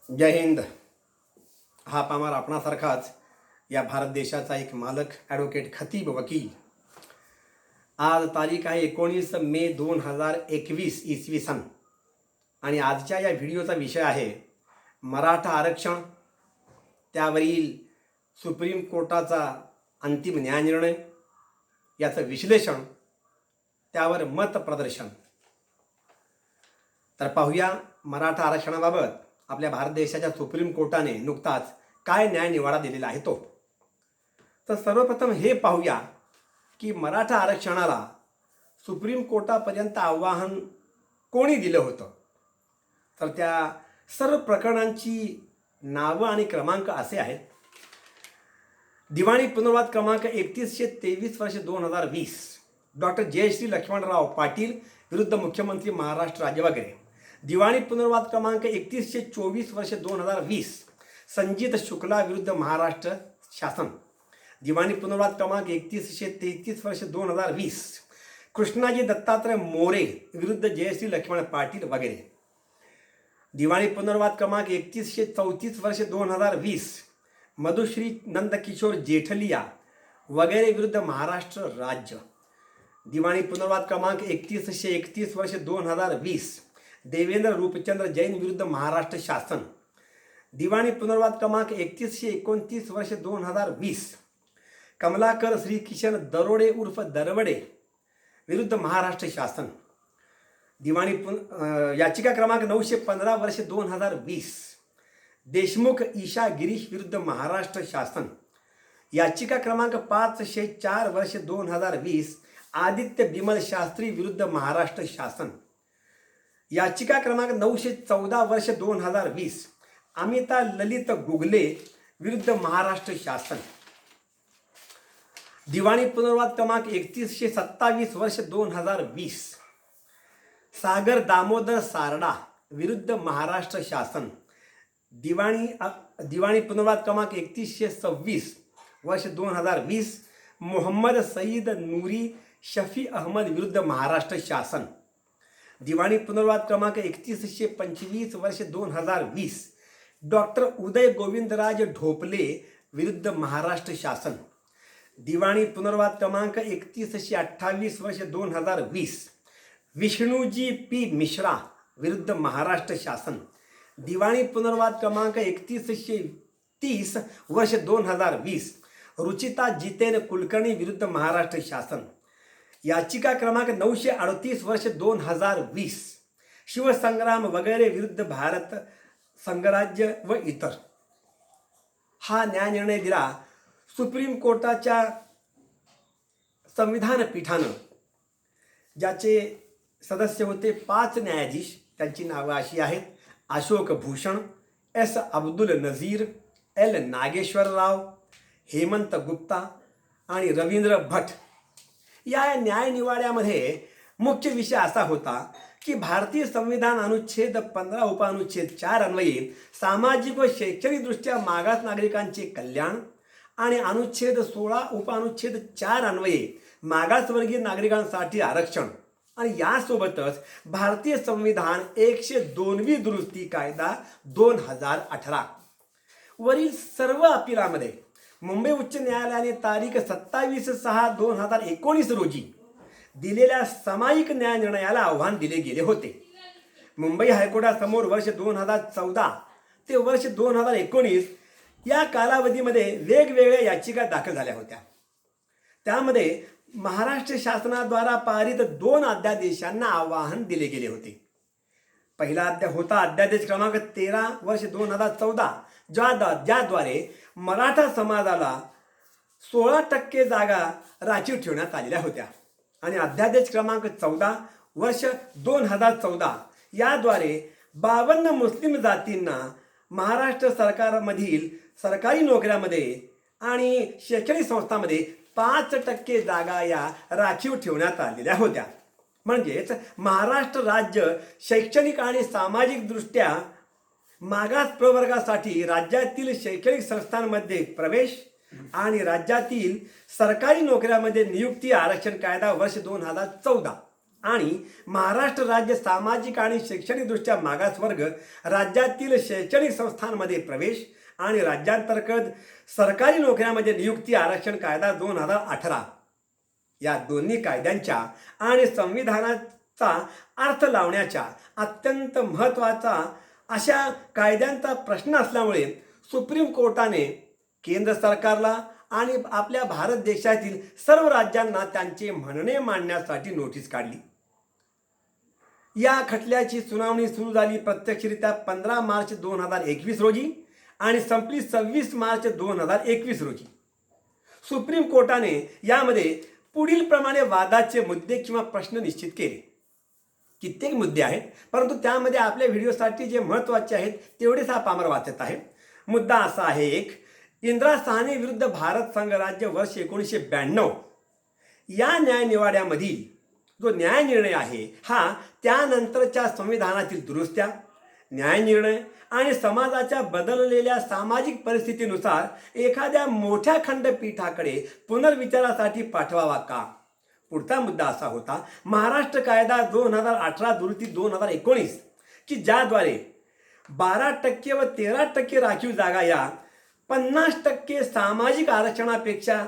जय हिंद. हा पामार आपणासारखाच या भारत देशाचा एक मालक ॲडव्होकेट खतीब वकील. आज तारीख आहे 19 मे 2021 इसवी सन आणि आजच्या या व्हिडिओचा विषय आहे मराठा आरक्षण, त्यावरील सुप्रीम कोर्टाचा अंतिम न्यायनिर्णय, याचं विश्लेषण, त्यावर मत प्रदर्शन. तर पाहूया मराठा आरक्षणाबाबत आपल्या भारत देशाच्या सुप्रीम कोर्टाने नुकताच काय न्याय निवाडा दिलेला आहे तो. तर सर्वप्रथम हे पाहूया की मराठा आरक्षणाला सुप्रीम कोर्टापर्यंत आव्हान कोणी दिलं होतं. तर त्या सर्व प्रकरणांची नावं आणि क्रमांक असे आहेत. दिवाणी पुनर्वाद क्रमांक 3123 वर्ष 2020 डॉक्टर जयश्री लक्ष्मणराव पाटील विरुद्ध मुख्यमंत्री महाराष्ट्र राज्य वगैरे. दिवाणी पुनर्वाद क्रमांक 3124 वर्ष 2020 संजीत शुक्ला विरुद्ध महाराष्ट्र शासन. दिवाणी पुनर्वाद क्रमांक 3133 वर्ष 2020 कृष्णाजी दत्तात्रय मोरे विरुद्ध जयश्री लक्ष्मण पाटील वगैरे. दिवाणी पुनर्वाद क्रमांक 3134 वर्ष 2020 मधुश्री नंदकिशोर जेठलिया वगैरे विरुद्ध महाराष्ट्र राज्य. दिवाणी पुनर्वाद क्रमांक 3131 वर्ष 2020 देवेंद्र रूपचंद्र जैन विरुद्ध महाराष्ट्र शासन. दिवाणी पुनर्वाद क्रमांक 3129 वर्ष 2020 कमलाकर श्री किशन दरोडे उर्फ दरवडे विरुद्ध महाराष्ट्र शासन. दिवाणी याचिका क्रमांक 915 वर्ष 2020 देशमुख ईशा गिरीश विरुद्ध महाराष्ट्र शासन. याचिका क्रमांक 504 वर्ष 2020 आदित्य बिमल शास्त्री विरुद्ध महाराष्ट्र शासन. याचिका क्रमांक 914 वर्ष 2020 अमिता ललित गुगले विरुद्ध महाराष्ट्र शासन. दिवाणी पुनर्वाद क्रमांक 3127 वर्ष 2020 सागर दामोदर सारडा विरुद्ध महाराष्ट्र शासन. दिवाणी पुनर्वाद क्रमांक 3126 वर्ष 2020 मोहम्मद सईद नूरी शफी अहमद विरुद्ध महाराष्ट्र शासन. दिवाणी पुनर्वाद क्रमांक 3125 वर्ष 2020 डॉक्टर उदय गोविंदराज ढोपले विरुद्ध महाराष्ट्र शासन. दिवाणी पुनर्वाद क्रमांक 3128 वर्ष 2020 विष्णुजी पी मिश्रा विरुद्ध महाराष्ट्र शासन. दिवाणी पुनर्वाद क्रमांक 3130 वर्ष 2020 रुचिता जितेन कुलकर्णी विरुद्ध महाराष्ट्र शासन. याचिका क्रमांक 938 वर्ष 2020 शिवसंग्राम वगैरे विरुद्ध भारत संघराज्य व इतर. हा न्यायनिर्णय दिला सुप्रीम कोर्टाच्या संविधान पीठानं, ज्याचे सदस्य होते 5 न्यायाधीश. त्यांची नावं अशी आहेत: अशोक भूषण, एस अब्दुल नजीर, एल नागेश्वर राव, हेमंत गुप्ता आणि रवींद्र भट. या न्यायनिवाड्यामध्ये मुख्य विषय असा होता की भारतीय संविधान अनुच्छेद 15 उपअनुच्छेद 4 अन्वये सामाजिक व शैक्षणिकदृष्ट्या मागास नागरिकांचे कल्याण आणि अनुच्छेद 16 उपअनुच्छेद 4 अन्वये मागासवर्गीय नागरिकांसाठी आरक्षण आणि यासोबतच भारतीय संविधान 102वी दुरुस्ती कायदा 2018 वरील सर्व अपिलामध्ये मुंबई उच्च न्यायालयाने तारीख 27/6/2019 रोजी दिलेल्या सामायिक न्यायनिर्णयाला आव्हान दिले गेले होते. मुंबई हायकोर्टासमोर वर्ष 2014 ते वर्ष 2019 या कालावधीमध्ये वेगवेगळ्या याचिका दाखल झाल्या होत्या. त्यामध्ये महाराष्ट्र शासनाद्वारा पारित 2 अध्यादेशांना आवाहन दिले गेले होते. पहिला अध्यादेश क्रमांक 13 वर्ष 2014 ज्याद्वारे मराठा समाजाला 16% जागा राखीव ठेवण्यात आलेल्या होत्या. आणि अध्यादेश क्रमांक 14 वर्ष 2014 याद्वारे 52 मुस्लिम जातींना महाराष्ट्र सरकारमधील सरकारी नोकऱ्यामध्ये आणि शैक्षणिक संस्थांमध्ये 5% जागा या राखीव ठेवण्यात आलेल्या होत्या. म्हणजेच महाराष्ट्र राज्य शैक्षणिक आणि सामाजिकदृष्ट्या मागास प्रवर्गासाठी राज्यातील शैक्षणिक संस्थांमध्ये प्रवेश आणि राज्यातील सरकारी नोकऱ्यामध्ये नियुक्ती आरक्षण कायदा वर्ष 2014 आणि महाराष्ट्र राज्य सामाजिक आणि शैक्षणिकदृष्ट्या मागासवर्ग राज्यातील शैक्षणिक संस्थांमध्ये प्रवेश आणि राज्यांतर्गत सरकारी नोकऱ्यांमध्ये नियुक्ती आरक्षण कायदा 2018 या दोन्ही कायद्यांच्या आणि संविधानाचा अर्थ लावण्याच्या अत्यंत महत्त्वाचा अशा कायद्यांचा प्रश्न असल्यामुळे सुप्रीम कोर्टाने केंद्र सरकारला आणि आपल्या भारत देशातील सर्व राज्यांना त्यांचे म्हणणे मांडण्यासाठी नोटीस काढली. या खटल्याची सुनावणी सुरू झाली प्रत्यक्षरित्या 15 मार्च 2021 रोजी आणि संपली 26 मार्च 2021 रोजी. सुप्रीम कोर्टाने यामध्ये पुढील प्रमाणे वादाचे मुद्दे किंवा प्रश्न निश्चित केले. कित्येक मुद्दे आहेत, परंतु त्यामध्ये आपल्या व्हिडिओसाठी जे महत्त्वाचे आहेत तेवढेच हा पामर वाचत आहे. मुद्दा असा आहे: 1. इंदिरा साहनी विरुद्ध भारत संघराज्य वर्ष 1992 या न्यायनिवाड्यामधील जो न्यायनिर्णय आहे हा त्यानंतरच्या संविधानातील दुरुस्त्या, न्यायनिर्णय आणि समाजाच्या बदललेल्या सामाजिक परिस्थितीनुसार एखाद्या मोठ्या खंडपीठाकडे पुनर्विचारासाठी पाठवावा का. पुढचा मुद्दा असा होता महाराष्ट्र कायदा 2018 दुरुस्ती 2019 की ज्याद्वारे 12% व 13% राखीव जागा या 50% सामाजिक आरक्षणापेक्षा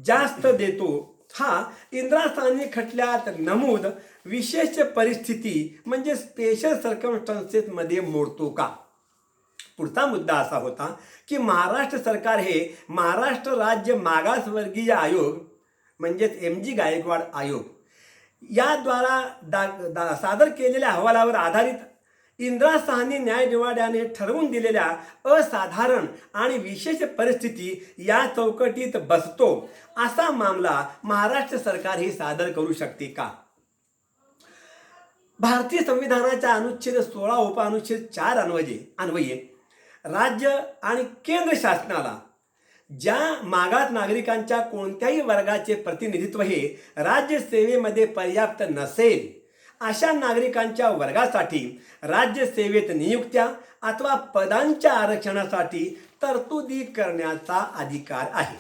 जास्त देतो हा इंदिरा साहनी खटल्यात नमूद विशेष परिस्थिती म्हणजे स्पेशल सर्कमस्टन्सेसमध्ये मोडतो का. पुढचा मुद्दा असा होता की महाराष्ट्र सरकार हे महाराष्ट्र राज्य मागासवर्गीय आयोग म्हणजेच MG गायकवाड आयोग याद्वारा सादर केलेल्या अहवालावर आधारित इंदिरा साहनी न्यायनिवाड्याने ठरवून दिलेल्या असाधारण आणि विशेष परिस्थिती या चौकटीत बसतो असा मामला महाराष्ट्र सरकार हे सादर करू शकते का. भारतीय संविधानाच्या अनुच्छेद 16 उपअनुच्छेद 4 अन्वये राज्य आणि केंद्र शासनाला ज्या मागास नागरिकांच्या कोणत्याही वर्गाचे प्रतिनिधित्व हे राज्यसेवेमध्ये पर्याप्त नसेल अशा नागरिकांच्या वर्गासाठी राज्यसेवेत नियुक्त्या अथवा पदांच्या आरक्षणासाठी तरतुदी करण्याचा अधिकार आहे.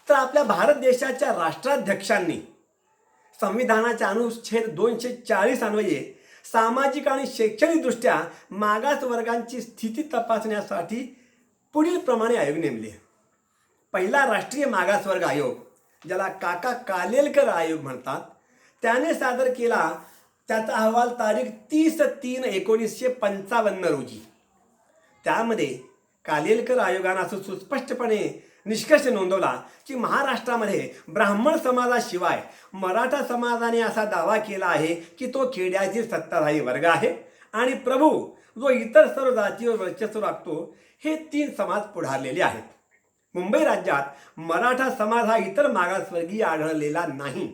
तर आपल्या भारत देशाच्या राष्ट्राध्यक्षांनी संविधानाच्या अनुच्छेद 240 अन्वये सामाजिक आणि शैक्षणिकदृष्ट्या मागास वर्गांची स्थिती तपासण्यासाठी पुढील प्रमाणे आयोग नेमले. पहिला राष्ट्रीय मागासवर्ग आयोग, ज्याला काका कालेलकर आयोग म्हणतात, त्याने सादर केला त्याचा अहवाल तारीख 30/3/1955 रोजी. त्यामध्ये कालेलकर आयोगाने असं सुस्पष्टपणे निष्कर्ष नोंदवला की महाराष्ट्रामध्ये ब्राह्मण समाजाशिवाय मराठा समाजाने असा दावा केला आहे की तो खेड्यातील सत्ताधारी वर्ग आहे आणि प्रभू जो इतर सर्व जातीवर वर्चस्व राखतो हे 3 समाज पुढारलेले आहेत. मुंबई राज्यात मराठा समाज हा इतर मागासवर्गीय आढळलेला नाही.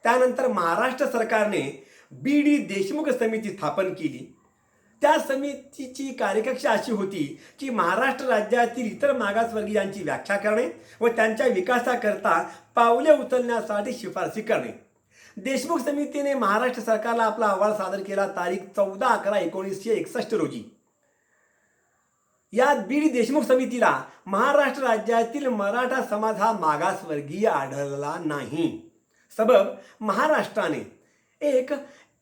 त्यानंतर महाराष्ट्र सरकारने BD देशमुख समिती स्थापन केली. त्या समितीची कार्यकक्षा अशी होती की महाराष्ट्र राज्यातील इतर मागासवर्गीयांची व्याख्या करणे व त्यांच्या विकासाकरता पावले उचलण्यासाठी शिफारसी करणे. देशमुख समितीने महाराष्ट्र सरकारला आपला अहवाल सादर केला तारीख 14/11/1961 रोजी. या BD देशमुख समितीला महाराष्ट्र राज्यातील मराठा समाज हा मागासवर्गीय आढळला नाही. सबब महाराष्ट्राने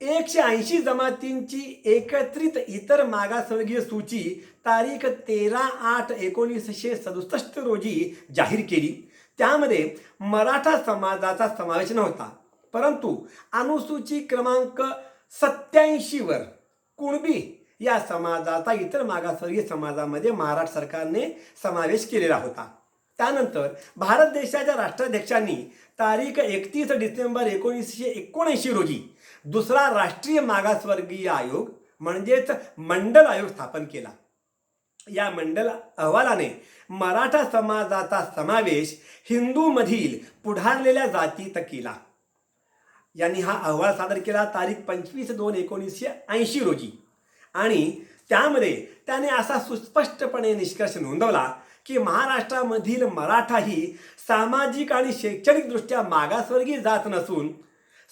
180 जमातींची एकत्रित इतर मागासवर्गीय सूची तारीख 13/8/1967 रोजी जाहीर केली. त्यामध्ये मराठा समाजाचा समावेश नव्हता, परंतु अनुसूची क्रमांक 87 वर कुणबी या समाजाचा इतर मागासवर्गीय समाजामध्ये महाराष्ट्र सरकारने समावेश केलेला होता. त्यानंतर भारत देशाच्या राष्ट्राध्यक्षांनी तारीख 31 डिसेंबर 1979 रोजी दुसरा राष्ट्रीय मागासवर्गीय आयोग म्हणजेच मंडल आयोग स्थापन केला. या मंडल अहवालाने मराठा समाजाचा समावेश हिंदूमधील पुढारलेल्या जातीत केला. यांनी हा अहवाल सादर केला तारीख 25/2/1980 रोजी आणि त्यामध्ये त्याने असा सुस्पष्टपणे निष्कर्ष नोंदवला की महाराष्ट्रामधील मराठा ही सामाजिक आणि शैक्षणिकदृष्ट्या मागासवर्गीय जात नसून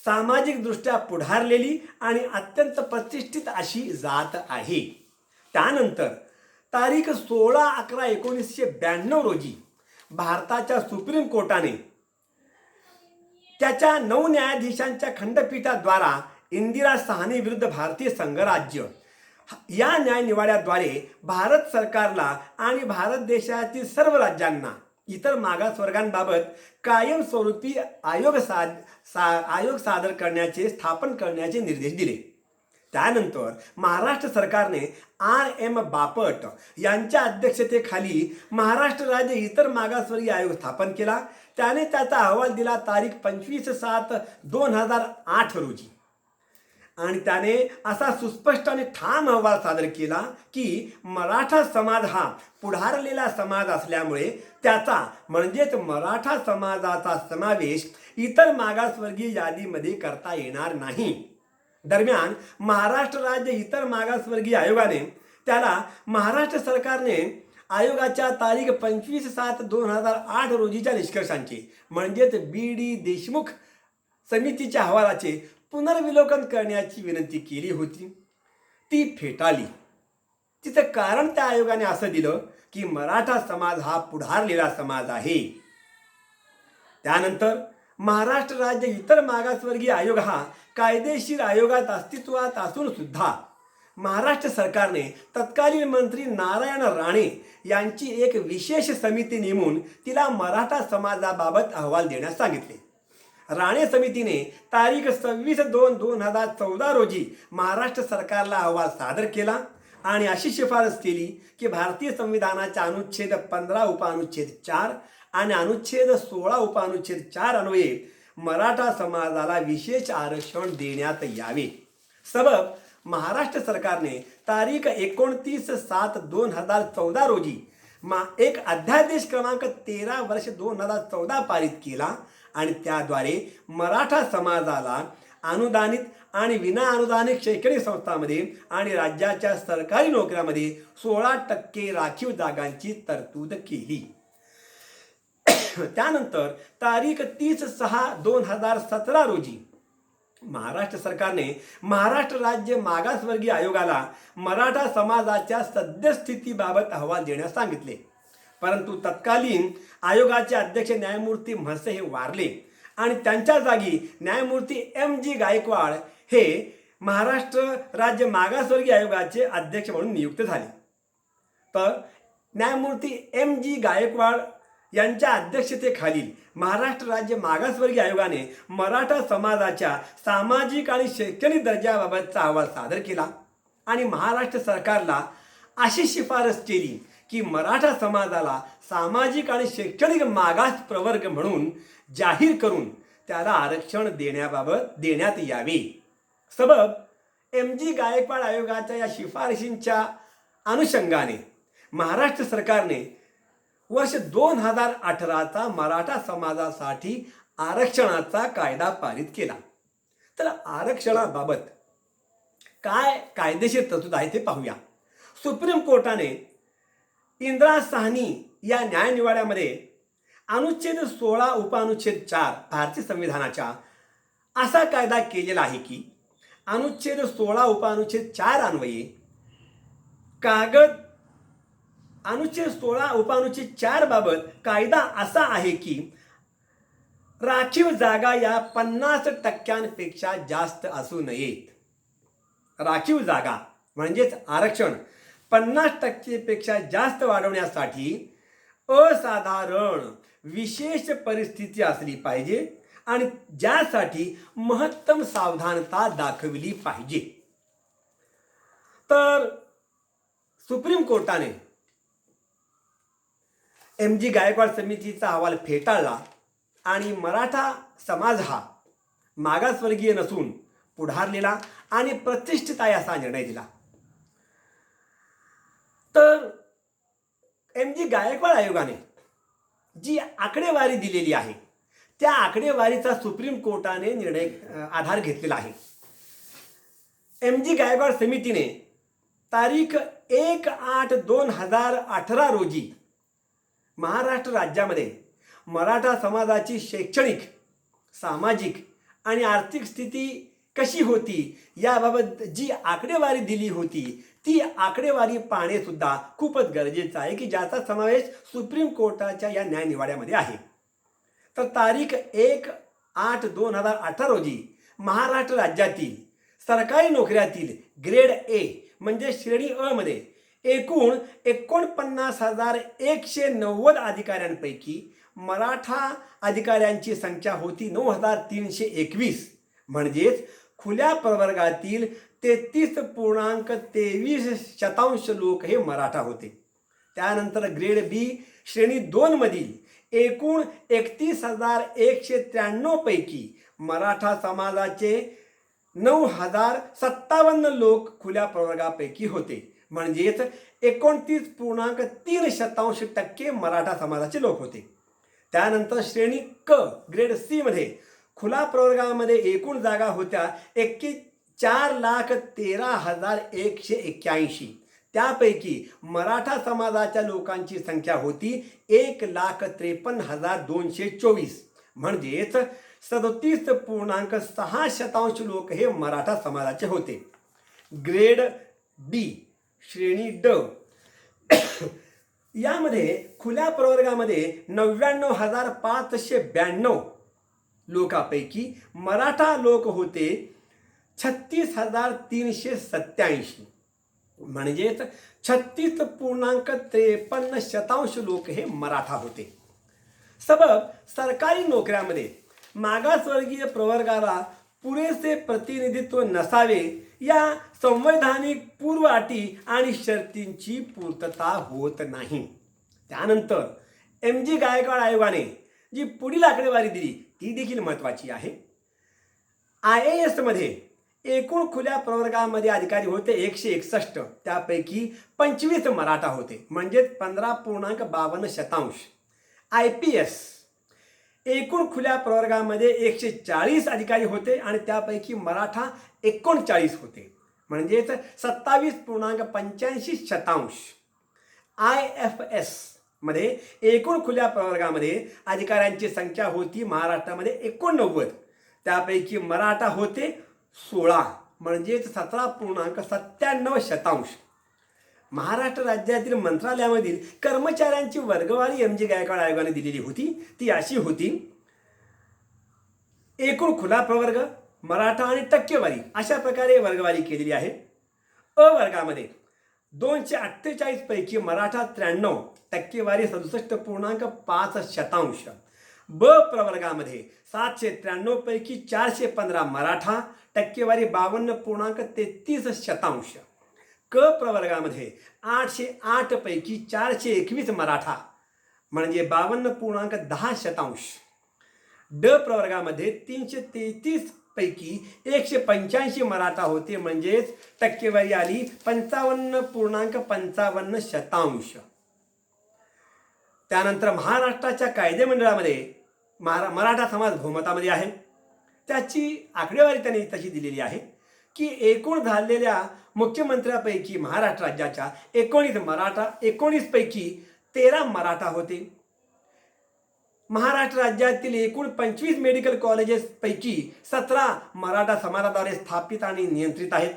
सामाजिकदृष्ट्या पुढारलेली आणि अत्यंत प्रतिष्ठित अशी जात आहे. त्यानंतर तारीख 16/11/1992 रोजी भारताच्या सुप्रीम कोर्टाने त्याच्या 9 न्यायाधीशांच्या खंडपीठाद्वारा इंदिरा साहनी विरुद्ध भारतीय संघराज्य या न्यायनिवाड्याद्वारे भारत सरकारला आणि भारत देशातील सर्व राज्यांना इतर मागासवर्गांबाबत कायमस्वरूपी आयोग सादर करण्याचे स्थापन करण्याचे निर्देश दिले. त्यानंतर महाराष्ट्र सरकारने R.M. बापट यांच्या अध्यक्षतेखाली महाराष्ट्र राज्य इतर मागासवर्गीय आयोग स्थापन केला. त्याने त्याचा अहवाल दिला तारीख 25/7/2008 रोजी आणि त्याने असा सुस्पष्ट आणि ठाम अहवाल सादर केला की मराठा समाज हा पुढारलेला समाज असल्यामुळे त्याचा म्हणजेच मराठा समाजाचा समावेश इतर मागासवर्गीय यादीमध्ये करता येणार नाही. दरम्यान महाराष्ट्र राज्य इतर मागासवर्गीय आयोगाने त्याला महाराष्ट्र सरकारने आयोगाच्या तारीख 25/7/2008 रोजीच्या निष्कर्षांचे म्हणजेच B.D. देशमुख समितीच्या अहवालाचे पुनर्विलोकन करण्याची विनंती केली होती. ती फेटाळली. तिचं कारण त्या आयोगाने असं दिलं की मराठा समाज हा पुढारलेला समाज आहे. त्यानंतर महाराष्ट्र राज्य इतर मागासवर्गीय आयोग हा कायदेशीर आयोगात अस्तित्वात असून सुद्धा महाराष्ट्र सरकारने तत्कालीन मंत्री नारायण राणे यांची एक विशेष समिती नेमून तिला मराठा समाजाबाबत अहवाल देण्यास सांगितले. राणे समितीने तारीख 26/2/2014 रोजी महाराष्ट्र सरकारला अहवाल सादर केला आणि अशी शिफारस केली की भारतीय संविधानाच्या अनुच्छेद 15 उपअनुच्छेद 4 आणि अनुच्छेद 16 उपअनुच्छेद 4 अन्वये मराठा समाजाला विशेष आरक्षण देण्यात यावे. सबब महाराष्ट्र सरकारने तारीख 29/7/2014 रोजी एक अध्यादेश क्रमांक 13/2014 पारित केला आणि त्याद्वारे मराठा समाजाला अनुदानित आणि विनाअनुदानित शैक्षणिक संस्थांमध्ये आणि राज्याच्या सरकारी नोकऱ्यामध्ये 16% राखीव जागांची तरतूद केली. त्यानंतर तारीख 30/6/2017 रोजी महाराष्ट्र सरकारने महाराष्ट्र राज्य मागासवर्गीय आयोगाला मराठा समाजाच्या सद्यस्थितीबाबत अहवाल देण्यास सांगितले. परंतु तत्कालीन आयोगाचे अध्यक्ष न्यायमूर्ती म्हसे हे वारले आणि त्यांच्या जागी न्यायमूर्ती M.G. गायकवाड हे महाराष्ट्र राज्य मागासवर्गीय आयोगाचे अध्यक्ष म्हणून नियुक्त झाले. तर न्यायमूर्ती M.G. गायकवाड यांच्या अध्यक्षतेखालील महाराष्ट्र राज्य मागासवर्गीय आयोगाने मराठा समाजाच्या सामाजिक आणि शैक्षणिक दर्जाबाबतचा अहवाल सादर केला आणि महाराष्ट्र सरकारला अशी शिफारस केली की मराठा समाजाला सामाजिक आणि शैक्षणिक मागास प्रवर्ग म्हणून जाहीर करून त्याला आरक्षण देण्यात यावे. सबब M.G. गायकवाड आयोगाच्या या शिफारशींच्या अनुषंगाने महाराष्ट्र सरकारने वर्ष 2018चा मराठा समाजासाठी आरक्षणाचा कायदा पारित केला. तर आरक्षणाबाबत काय कायदेशीर तरतूद आहे ते पाहूया. सुप्रीम कोर्टाने इंदिरा साहनी या न्यायनिवाड्यामध्ये अनुच्छेद 16 उपअनुच्छेद 4 भारतीय संविधानाच्या असा कायदा केलेला आहे की अनुच्छेद 16 उपअनुच्छेद 4 अन्वये अनुच्छेद 16 उपअनुच्छेद 4 बाबत कायदा असा आहे की राखीव जागा या 50% जास्त असू नयेत. राखीव जागा म्हणजेच आरक्षण 50% जास्त वाढवण्यासाठी असाधारण विशेष परिस्थिती असली पाहिजे आणि ज्यासाठी महत्तम सावधानता दाखवली पाहिजे. तर सुप्रीम कोर्टाने M.G. गायकवाड समितीचा अहवाल फेटाळला आणि मराठा समाज हा मागासवर्गीय नसून पुढारलेला आणि प्रतिष्ठित आहे असा निर्णय दिला. तर M.G. गायकवाड आयोगाने जी आकडेवारी दिलेली आहे त्या आकडेवारीचा सुप्रीम कोर्टाने आधार घेतलेला आहे. M.G. गायकवाड समितीने तारीख 1/8/2018 रोजी महाराष्ट्र राज्यामध्ये मराठा समाजाची शैक्षणिक, सामाजिक आणि आर्थिक स्थिती कशी होती याबाबत जी आकडेवारी दिली होती ती आकडेवारी पाहणे सुद्धा खूपच गरजेचं आहे की ज्याचा समावेश सुप्रीम कोर्टाच्या या न्यायनिवाड्यामध्ये आहे. तर तारीख 8/2018 रोजी महाराष्ट्र राज्यातील सरकारी नोकऱ्यातील ग्रेड ए म्हणजे श्रेणी अ मध्ये एकूण 49,190 अधिकाऱ्यांपैकी मराठा अधिकाऱ्यांची संख्या होती 9,321. म्हणजेच खुल्या प्रवर्गातील 33.23% लोक हे मराठा होते. त्यानंतर ग्रेड बी श्रेणी 2 मधील एकूण 31,193 पैकी मराठा समाजाचे 9,057 लोक खुल्या प्रवर्गापैकी होते. म्हणजेच 29.3% मराठा समाजाचे लोक होते. त्यानंतर श्रेणी क ग्रेड सी मध्ये खुला प्रवर्गामध्ये एकूण जागा होत्या 4,13,181. त्यापैकी मराठा समाजाच्या लोकांची संख्या होती 1,53,224. म्हणजेच 37.6% लोक हे मराठा समाजाचे होते. ग्रेड डी श्रेणी ड यामध्ये खुल्या प्रवर्गामध्ये 99,592 लोकांपैकी मराठा लोक होते 36,387. म्हणजेच 36.53% लोक हे मराठा होते. सबब सरकारी नोकऱ्यामध्ये मागासवर्गीय प्रवर्गाला पुरेसे प्रतिनिधित्व नसावे या संवैधानिक पूर्व अटी आणि शर्तींची पूर्तता होत नाही. त्यानंतर MG गायकवाड आयोगाने जी पुढील आकडेवारी दिली ती देखील महत्त्वाची आहे. IAS मध्ये एकूण खुल्या प्रवर्गामध्ये अधिकारी होते 161. त्यापैकी 25 मराठा होते म्हणजेच 15.52%. IPS एकूण खुल्या प्रवर्गामध्ये 140 अधिकारी होते आणि त्यापैकी मराठा 39 होते म्हणजेच 27.85%. IFS मध्ये एकूण खुल्या प्रवर्गामध्ये अधिकाऱ्यांची संख्या होती महाराष्ट्रामध्ये 89. त्यापैकी मराठा होते 16 म्हणजेच 17.97%. महाराष्ट्र राज्यातील मंत्रालयामधील कर्मचाऱ्यांची वर्गवारी MG गायकवाड आयोगाने दिलेली होती. ती अशी होती: एकूण खुला प्रवर्ग, मराठा आणि टक्केवारी अशा प्रकारे वर्गवारी केलेली आहे. अ वर्गामध्ये 248 पैकी मराठा 93, टक्केवारी 67.5%. ब प्रवर्गामध्ये 793 पैकी 415 मराठा, टक्केवारी 52.33%. क प्रवर्गामध्ये 808 पैकी 421 मराठा म्हणजे 52.10%. ड प्रवर्गामध्ये 333 पैकी 185 मराठा होते म्हणजेच टक्केवारी आली 55.55%. त्यानंतर महाराष्ट्राच्या कायदेमंडळामध्ये मराठा समाज बहुमतामध्ये आहे. त्याची आकडेवारी त्यांनी तशी दिलेली आहे की एकूण झालेल्या मुख्यमंत्र्यापैकी महाराष्ट्र राज्याच्या 19 पैकी 13 मराठा होते. महाराष्ट्र राज्यातील एकूण 25 मेडिकल कॉलेजेस पैकी 17 मराठा समाजाद्वारे स्थापित आणि नियंत्रित आहेत.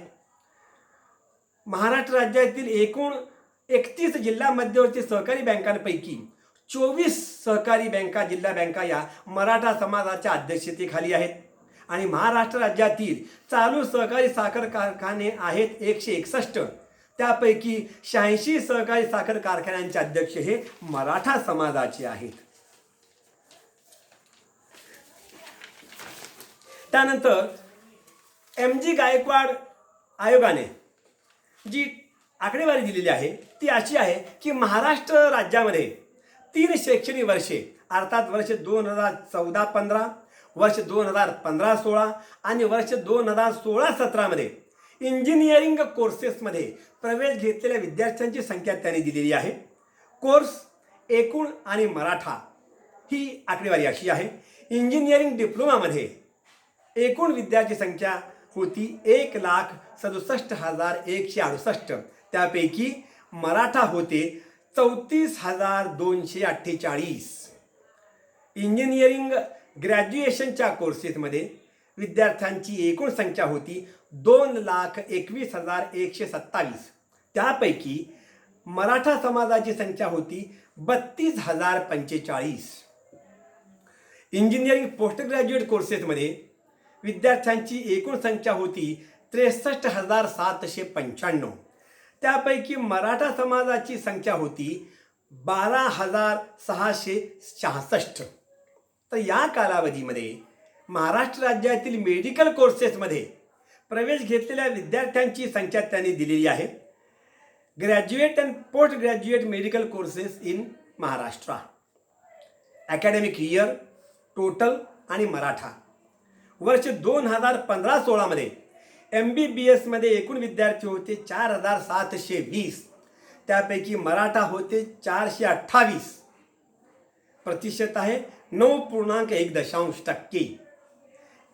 महाराष्ट्र राज्यातील एकूण 31 जिल्हा मध्यवर्ती सहकारी बँकांपैकी 24 सहकारी बँका, जिल्हा बँका या मराठा समाजाच्या अध्यक्षतेखाली आहेत. आणि महाराष्ट्र राज्यातील चालू सहकारी साखर कारखाने आहेत 161. त्यापैकी 86 सहकारी साखर कारखान्यांचे अध्यक्ष हे मराठा समाजाचे आहेत. त्यानंतर MG गायकवाड आयोगाने जी आकडेवारी दिलेली आहे ती अशी आहे की महाराष्ट्र राज्यामध्ये 3 शैक्षणिक वर्षे अर्थात वर्ष 2014-15, वर्ष 2015-16 आणि वर्ष 2016-17 मध्ये इंजिनिअरिंग कोर्सेसमध्ये प्रवेश घेतलेल्या विद्यार्थ्यांची संख्या त्यांनी दिलेली आहे. कोर्स एकूण आणि मराठा ही आकडेवारी अशी आहे. इंजिनिअरिंग डिप्लोमामध्ये एकूण विद्यार्थी संख्या होती 1,67,168. त्यापैकी मराठा होते 34,248. इंजिनिअरिंग ग्रॅज्युएशनच्या कोर्सेसमध्ये विद्यार्थ्यांची एकूण संख्या होती 2,21,127. त्यापैकी मराठा समाजाची संख्या होती 32,045. इंजिनिअरिंग पोस्ट ग्रॅज्युएट कोर्सेसमध्ये विद्यार्थ्यांची एकूण संख्या होती 63,795. त्यापैकी मराठा समाजाची संख्या होती 12,666. तर या कालावधीमध्ये महाराष्ट्र राज्यातील मेडिकल कोर्सेसमध्ये प्रवेश घेतलेल्या विद्यार्थ्यांची संख्या त्यांनी दिलेली आहे. Graduate and post graduate medical courses in Maharashtra. Academic year total आणि मराठा. वर्ष 2015-16 MBBS मध्ये एकूण विद्यार्थी होते 4,720. त्यापैकी मराठा होते 428. प्रतिशत आहे 9.1%.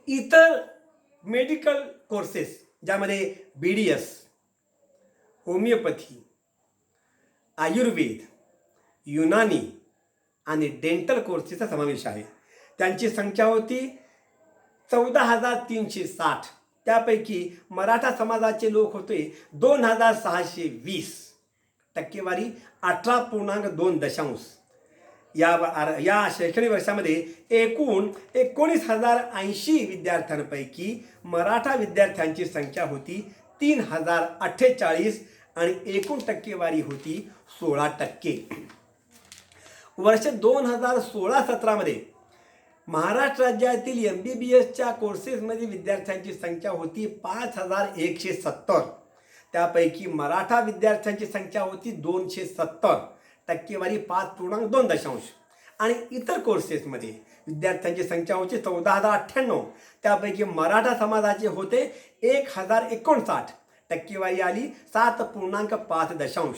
इतर मेडिकल कोर्सेस ज्यामध्ये BDS, होमिओपॅथी, आयुर्वेद, युनानी आणि डेंटल कोर्सेसचा समावेश आहे. त्यांची संख्या होती 14,360. त्यापैकी मराठा समाजाचे लोक होते 2,620. टक्केवारी 18.2%. या शैक्षणिक वर्षामध्ये एकूण 19,080 विद्यार्थ्यांपैकी मराठा विद्यार्थ्यांची संख्या होती 3,048 आणि एकूण टक्केवारी होती 16%. वर्ष 2016-17 महाराष्ट्र राज्यातील MBBSच्या कोर्सेसमध्ये विद्यार्थ्यांची संख्या होती 5,170. त्यापैकी मराठा विद्यार्थ्यांची संख्या होती 270. टक्केवारी 5.2%. आणि इतर कोर्सेसमध्ये विद्यार्थ्यांची संख्या होती 14,098. त्यापैकी मराठा समाजाचे होते 1,059. टक्केवारी आली 7.5%.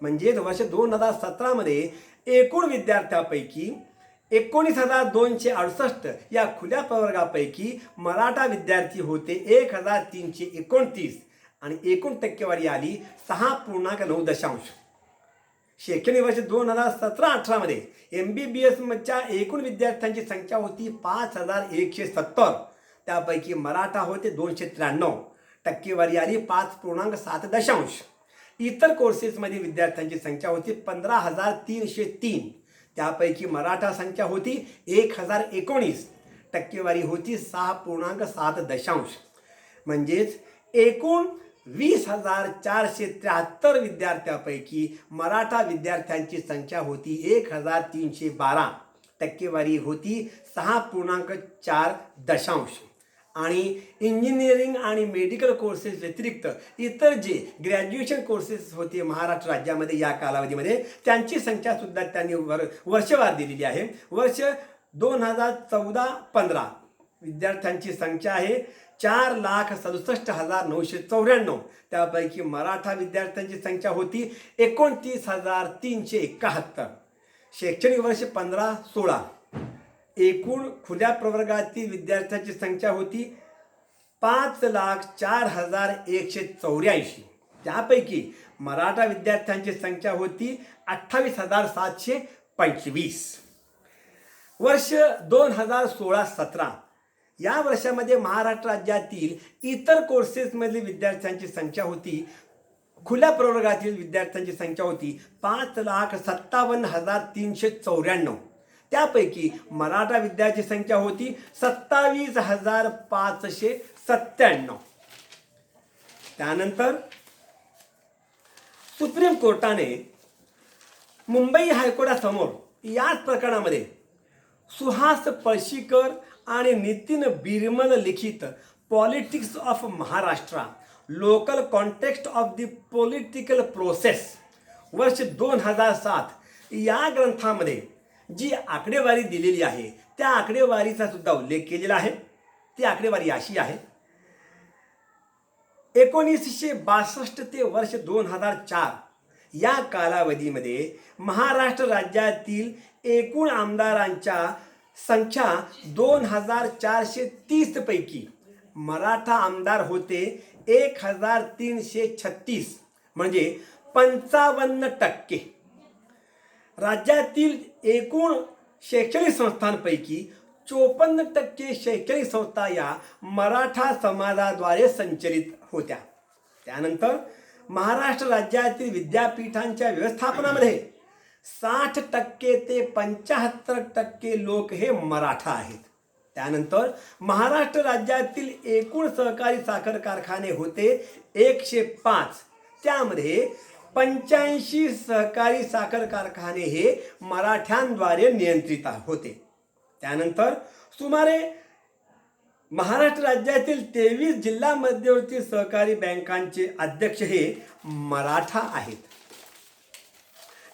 म्हणजेच वर्ष 2017 एकूण विद्यार्थ्यांपैकी 19,268 या खुल्या प्रवर्गापैकी मराठा विद्यार्थी होते 1,329 आणि एकूण टक्केवारी आली 6.9%. शैक्षणिक वर्ष 2017-18 MBBSच्या एकूण विद्यार्थ्यांची संख्या होती 5,170. त्यापैकी मराठा होते 293. टक्केवारी आली 5.7%. इतर कोर्सेसमध्ये विद्यार्थ्यांची संख्या होती 15,303. त्यापैकी मराठा संख्या होती 1,019. टक्केवारी होती 6.7%. म्हणजेच एकूण 20,473 विद्यार्थ्यांपैकी मराठा विद्यार्थ्यांची संख्या होती 1,312. टक्केवारी होती 6.4%. आणि इंजिनिअरिंग आणि मेडिकल कोर्सेस व्यतिरिक्त इतर जे ग्रॅज्युएशन कोर्सेस होते महाराष्ट्र राज्यामध्ये या कालावधीमध्ये त्यांची संख्यासुद्धा त्यांनी वर्षवार दिलेली आहे. वर्ष 2014-15 विद्यार्थ्यांची संख्या आहे 4,67,994. त्यापैकी मराठा विद्यार्थ्यांची संख्या होती 29,371. शैक्षणिक वर्ष 15-16 एकूण खुल्या प्रवर्गातील विद्यार्थ्यांची संख्या होती 5,04,184. त्यापैकी मराठा विद्यार्थ्यांची संख्या होती 28,725. वर्ष 2016-17 या वर्षामध्ये महाराष्ट्र राज्यातील इतर कोर्सेसमधील विद्यार्थ्यांची संख्या होती खुल्या प्रवर्गातील विद्यार्थ्यांची संख्या होती 5,57,394. त्यापैकी मराठा विद्यार्थी संख्या होती 27,597. त्यानंतर सुप्रीम कोर्टाने मुंबई हायकोर्टासमोर याच प्रकरणामध्ये सुहास पळशीकर आणि नितीन बिरमल लिखित politics of Maharashtra local context of the political process वर्ष 2007 या ग्रंथामध्ये जी आकडेवारी दिलेली आहे त्या आकडेवारीचा सुद्धा उल्लेख केलेला आहे. ती आकडेवारी अशी आहे: 1962 ते वर्ष 2004 या कालावधीमध्ये महाराष्ट्र राज्यातील एकूण आमदारांच्या संख्या 2,430 पैकी मराठा आमदार होते 1,336 म्हणजे 55%. राज्यातील एकूण शैक्षणिक संस्थांपैकी 54% शैक्षणिक संस्था या मराठा समाजाद्वारे संचलित होत्या. त्यानंतर महाराष्ट्र राज्यातील विद्यापीठांच्या व्यवस्थापनामध्ये 60% ते 75% लोक हे मराठा आहेत. त्यानंतर महाराष्ट्र राज्यातील एकूण सहकारी साखर कारखाने होते 105. त्यामध्ये 85 सहकारी साखर कारखाने हे मराठ्यांद्वारे नियंत्रित होते. त्यानंतर सुमारे महाराष्ट्र राज्यातील 23 जिल्हा मध्यवर्ती सहकारी बँकांचे अध्यक्ष हे मराठा आहेत.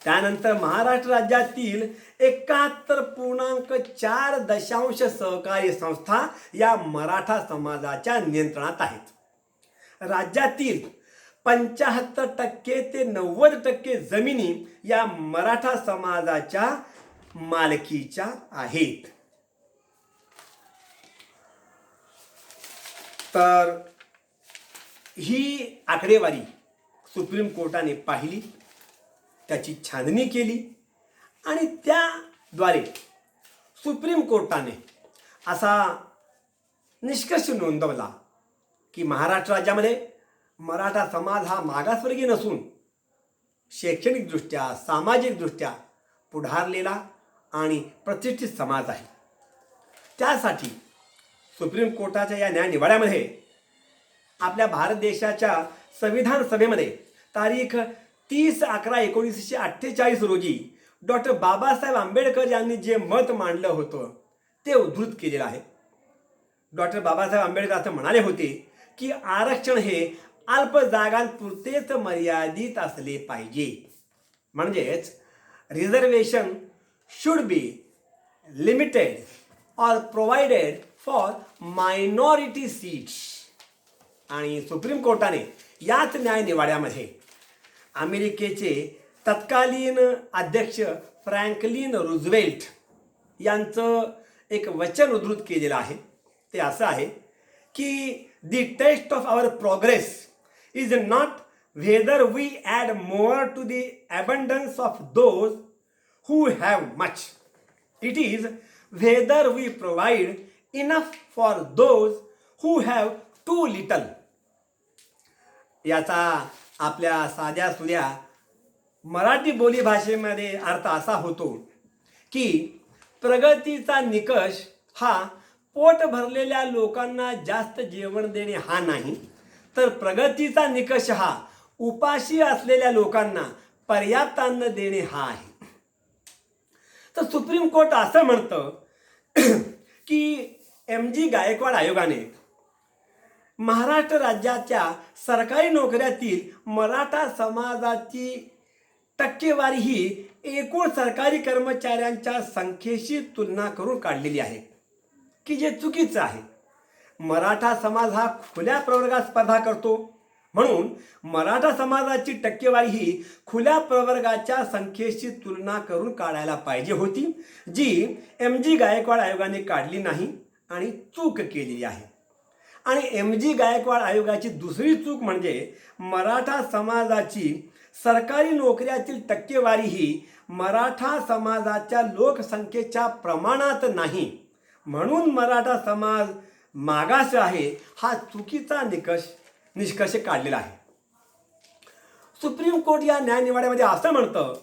त्यानंतर महाराष्ट्र राज्यातील 71.4 सहकारी संस्था या मराठा समाजाच्या नियंत्रणात आहेत. राज्यातील 75% ते 90% जमिनी या मराठा समाजाच्या मालकीच्या आहेत. तर ही आकडेवारी सुप्रीम कोर्टाने पाहिली, त्याची छाननी केली आणि त्याद्वारे सुप्रीम कोर्टाने असा निष्कर्ष नोंदवला की महाराष्ट्र राज्यामध्ये मराठा समाज हा मागासवर्गीय नसून शैक्षणिकदृष्ट्या सामाजिकदृष्ट्या पुढारलेला आणि प्रतिष्ठित समाज आहे. त्यासाठी सुप्रीम कोर्टाच्या या न्यायनिवाड्यामध्ये आपल्या भारत देशाच्या संविधान सभेमध्ये तारीख 30/11/1948 रोजी डॉक्टर बाबासाहेब आंबेडकर यांनी जे मत मांडलं होतं ते उद्धृत केलेलं आहे. डॉक्टर बाबासाहेब आंबेडकर असं म्हणाले होते की आरक्षण हे अल्प जागांपुरतेच मर्यादित असले पाहिजे. म्हणजेच रिझर्वेशन शुड बी लिमिटेड और प्रोव्हाइडेड फॉर मायनॉरिटी सीट्स. आणि सुप्रीम कोर्टाने याच न्यायनिवाड्यामध्ये अमेरिकेचे तत्कालीन अध्यक्ष फ्रँकलिन रूझवेल्ट यांचं एक वचन उद्धृत केलेलं आहे. ते असं आहे की the test of our progress is not whether we add more to the abundance of those who have much. It is whether we provide enough for those who have too little. याचा आपल्या साध्या सुध्या मराठी बोली भाषेमध्ये अर्थ असा होतो की प्रगतीचा निकष हा पोट भरलेल्या लोकांना जास्त जेवण देणे हा नाही, तर प्रगतीचा निकष हा उपाशी असलेल्या लोकांना पर्याप्त अन्न देणे हा आहे. तर सुप्रीम कोर्ट असं म्हणतं की MG गायकवाड आयोगाने महाराष्ट्र राज्याच्या सरकारी नोकऱ्यातील मराठा समाजाची टक्केवारी ही एकूण सरकारी कर्मचाऱ्यांच्या संख्येशी तुलना करून काढलेली आहे, की जे चुकीचं आहे. मराठा समाज हा खुल्या प्रवर्गात स्पर्धा करतो, म्हणून मराठा समाजाची टक्केवारी ही खुल्या प्रवर्गाच्या संख्येशी तुलना करून काढायला पाहिजे होती, जी MG गायकवाड आयोगाने काढली नाही आणि चूक केलेली आहे. आणि MG गायकवाड आयोगाची दुसरी चूक म्हणजे मराठा समाजाची सरकारी नोकऱ्यातील टक्केवारी ही मराठा समाजाच्या लोकसंख्येच्या प्रमाणात नाही, म्हणून मराठा समाज मागास आहे हा चुकीचा निष्कर्ष काढलेला आहे. सुप्रीम कोर्ट या न्यायनिवाड्यामध्ये असं म्हणतं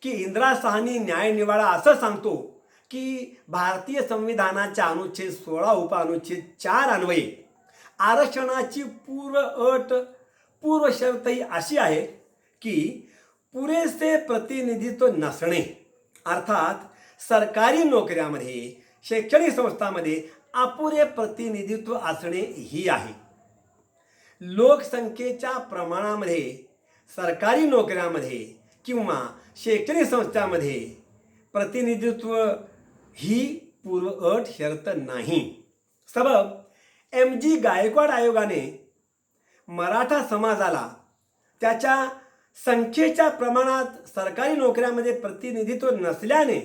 की इंदिरा साहनी न्यायनिवाडा असं सांगतो की भारतीय संविधानाच्या अनुच्छेद 16 उपअनुच्छेद 4 अन्वये आरक्षणाची पूर्व शर्त ही अशी आहे की पुरेसे प्रतिनिधित्व नसणे, अर्थात सरकारी नोकऱ्यामध्ये शैक्षणिक संस्थांमध्ये अपुरे प्रतिनिधित्व असणे ही आहे. लोकसंख्येच्या प्रमाणामध्ये सरकारी नोकऱ्यामध्ये किंवा शैक्षणिक संस्थांमध्ये प्रतिनिधित्व ही पूर्वअट शर्त नाही. सबब MG गायकवाड आयोगाने मराठा समाजाला त्याच्या संख्येच्या प्रमाणात सरकारी नोकऱ्यामध्ये प्रतिनिधित्व नसल्याने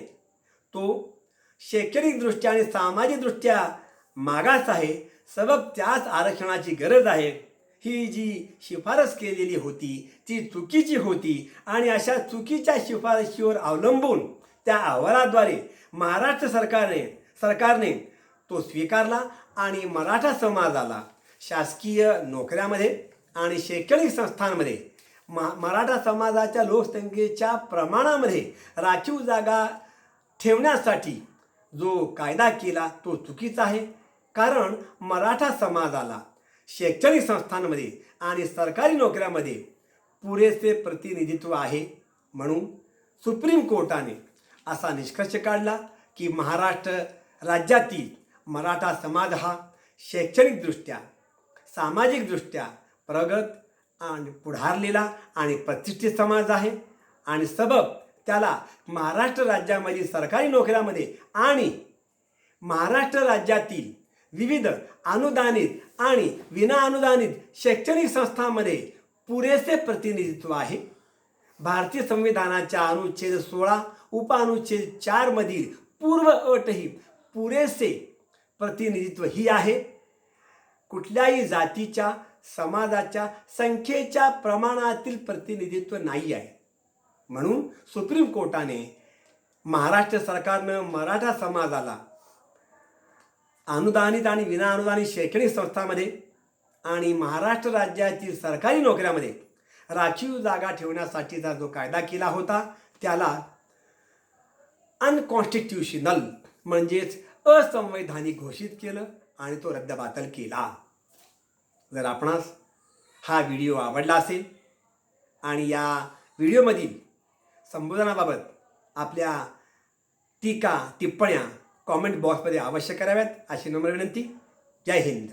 तो शैक्षणिकदृष्ट्या आणि सामाजिकदृष्ट्या मागास आहे, सबब त्यास आरक्षणाची गरज आहे, ही जी शिफारस केलेली होती ती चुकीची होती. आणि अशा चुकीच्या शिफारशीवर अवलंबून त्या अहवालाद्वारे महाराष्ट्र सरकारने तो स्वीकारला आणि मराठा समाजाला शासकीय नोकऱ्यामध्ये आणि शैक्षणिक संस्थांमध्ये मराठा समाजाच्या लोकसंख्येच्या प्रमाणामध्ये राखीव जागा ठेवण्यासाठी जो कायदा केला तो चुकीचा आहे. कारण मराठा समाजाला शैक्षणिक संस्थांमध्ये आणि सरकारी नोकऱ्यामध्ये पुरेसे प्रतिनिधित्व आहे. म्हणून सुप्रीम कोर्टाने असा निष्कर्ष काढला की महाराष्ट्र राज्यातील मराठा समाज हा शैक्षणिकदृष्ट्या, सामाजिकदृष्ट्या प्रगत आणि पुढारलेला आणि प्रतिष्ठित समाज आहे आणि सबब त्याला महाराष्ट्र राज्यामधील सरकारी नोकऱ्यामध्ये आणि महाराष्ट्र राज्यातील विविध अनुदानित आणि विनाअनुदानित शैक्षणिक संस्थांमध्ये पुरेसे प्रतिनिधित्व आहे. भारतीय संविधानाच्या अनुच्छेद 16 उपअनुच्छेद 4 मधील पूर्व अटही पुरेसे प्रतिनिधित्व ही आहे. कुठल्याही जातीच्या, समाजाच्या संख्येच्या प्रमाणातील प्रतिनिधित्व नाही आहे. म्हणून सुप्रीम कोर्टाने महाराष्ट्र सरकारनं मराठा समाजाला अनुदानित आणि विनाअनुदानित शैक्षणिक संस्थांमध्ये आणि महाराष्ट्र राज्यातील सरकारी नोकऱ्यामध्ये राखीव जागा ठेवण्यासाठीचा जो कायदा केला होता त्याला अनकॉन्स्टिट्यूशनल म्हणजेच असंवैधानिक घोषित केलं आणि तो रद्दबातल केला. जर आपणास हा व्हिडिओ आवडला असेल आणि या व्हिडिओमधील संबोधनाबाबत आपल्या टीका टिप्पण्या कॉमेंट बॉक्समध्ये अवश्य कराव्यात अशी नम्र विनंती. जय हिंद.